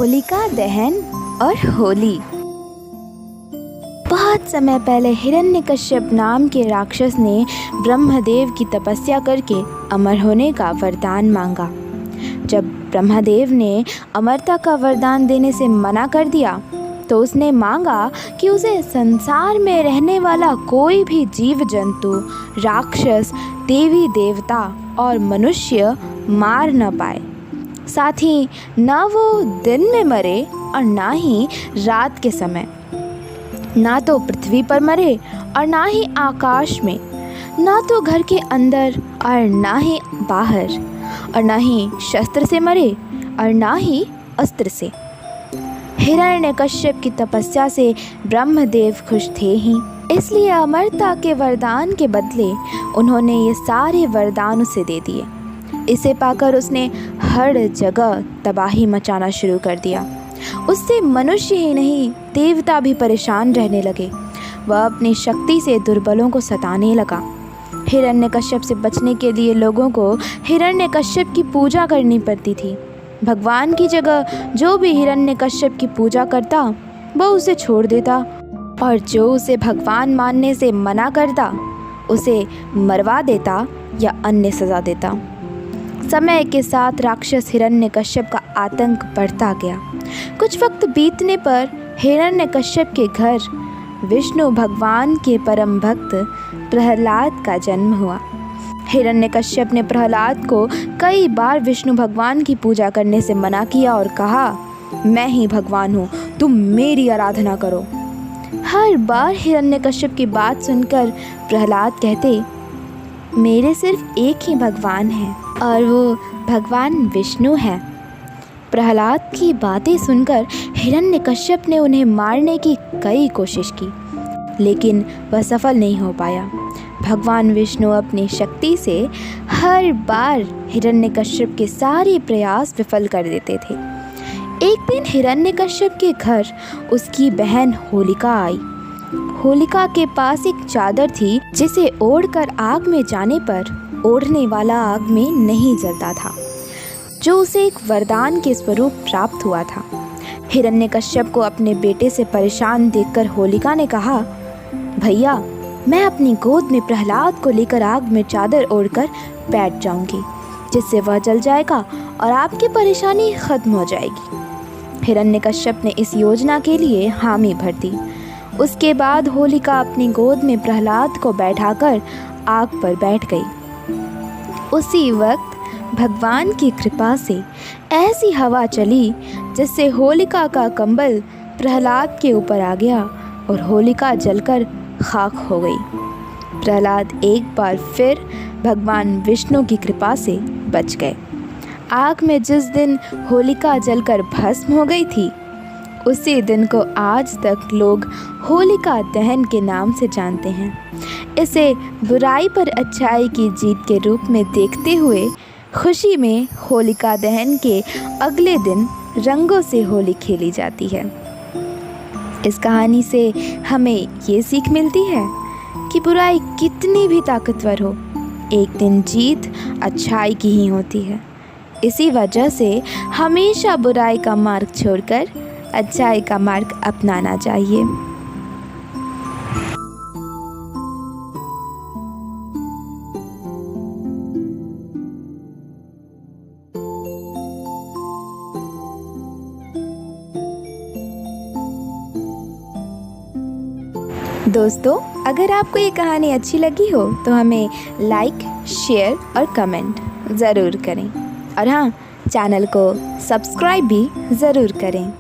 होलिका दहन और होली। बहुत समय पहले हिरण्यकश्यप नाम के राक्षस ने ब्रह्मदेव की तपस्या करके अमर होने का वरदान मांगा। जब ब्रह्मदेव ने अमरता का वरदान देने से मना कर दिया तो उसने मांगा कि उसे संसार में रहने वाला कोई भी जीव जंतु, राक्षस, देवी देवता और मनुष्य मार न पाए। साथ ही ना वो दिन में मरे और ना ही रात के समय, ना तो पृथ्वी पर मरे और ना ही आकाश में, ना तो घर के अंदर और ना ही बाहर, और ना ही शस्त्र से मरे और ना ही अस्त्र से। हिरण्यकश्यप की तपस्या से ब्रह्मदेव खुश थे ही, इसलिए अमरता के वरदान के बदले उन्होंने ये सारे वरदान उसे दे दिए। इसे पाकर उसने हर जगह तबाही मचाना शुरू कर दिया। उससे मनुष्य ही नहीं देवता भी परेशान रहने लगे। वह अपनी शक्ति से दुर्बलों को सताने लगा। हिरण्यकश्यप से बचने के लिए लोगों को हिरण्यकश्यप की पूजा करनी पड़ती थी। भगवान की जगह जो भी हिरण्यकश्यप की पूजा करता वह उसे छोड़ देता, और जो उसे भगवान मानने से मना करता उसे मरवा देता या अन्य सज़ा देता। समय के साथ राक्षस हिरण्यकश्यप का आतंक बढ़ता गया। कुछ वक्त बीतने पर हिरण्यकश्यप के घर विष्णु भगवान के परम भक्त प्रहलाद का जन्म हुआ। हिरण्यकश्यप ने प्रहलाद को कई बार विष्णु भगवान की पूजा करने से मना किया और कहा, मैं ही भगवान हूँ, तुम मेरी आराधना करो। हर बार हिरण्यकश्यप की बात सुनकर प्रहलाद कहते, मेरे सिर्फ एक ही भगवान है और वो भगवान विष्णु है। प्रहलाद की बातें सुनकर हिरण्यकश्यप ने उन्हें मारने की कई कोशिश की, लेकिन वह सफल नहीं हो पाया। भगवान विष्णु अपनी शक्ति से हर बार हिरण्यकश्यप के सारे प्रयास विफल कर देते थे। एक दिन हिरण्यकश्यप के घर उसकी बहन होलिका आई। होलिका के पास एक चादर थी जिसे ओढ़कर आग में जाने पर ओढ़ने वाला आग में नहीं जलता था, जो उसे एक वरदान के स्वरूप प्राप्त हुआ था। हिरण्यकश्यप को अपने बेटे से परेशान देखकर होलिका ने कहा, भैया, मैं अपनी गोद में प्रहलाद को लेकर आग में चादर ओढ़कर बैठ जाऊंगी, जिससे वह जल जाएगा और आपकी परेशानी खत्म हो जाएगी। हिरण्यकश्यप ने इस योजना के लिए हामी भर दी। उसके बाद होलिका अपनी गोद में प्रहलाद को बैठाकर आग पर बैठ गई। उसी वक्त भगवान की कृपा से ऐसी हवा चली जिससे होलिका का कंबल प्रहलाद के ऊपर आ गया और होलिका जलकर खाक हो गई। प्रहलाद एक बार फिर भगवान विष्णु की कृपा से बच गए। आग में जिस दिन होलिका जलकर भस्म हो गई थी, उसी दिन को आज तक लोग होलिका दहन के नाम से जानते हैं। इसे बुराई पर अच्छाई की जीत के रूप में देखते हुए खुशी में होलिका दहन के अगले दिन रंगों से होली खेली जाती है। इस कहानी से हमें ये सीख मिलती है कि बुराई कितनी भी ताकतवर हो, एक दिन जीत अच्छाई की ही होती है। इसी वजह से हमेशा बुराई का मार्ग छोड़कर अच्छाई का मार्ग अपनाना चाहिए। दोस्तों, अगर आपको ये कहानी अच्छी लगी हो तो हमें लाइक, शेयर और कमेंट ज़रूर करें, और हाँ, चैनल को सब्सक्राइब भी ज़रूर करें।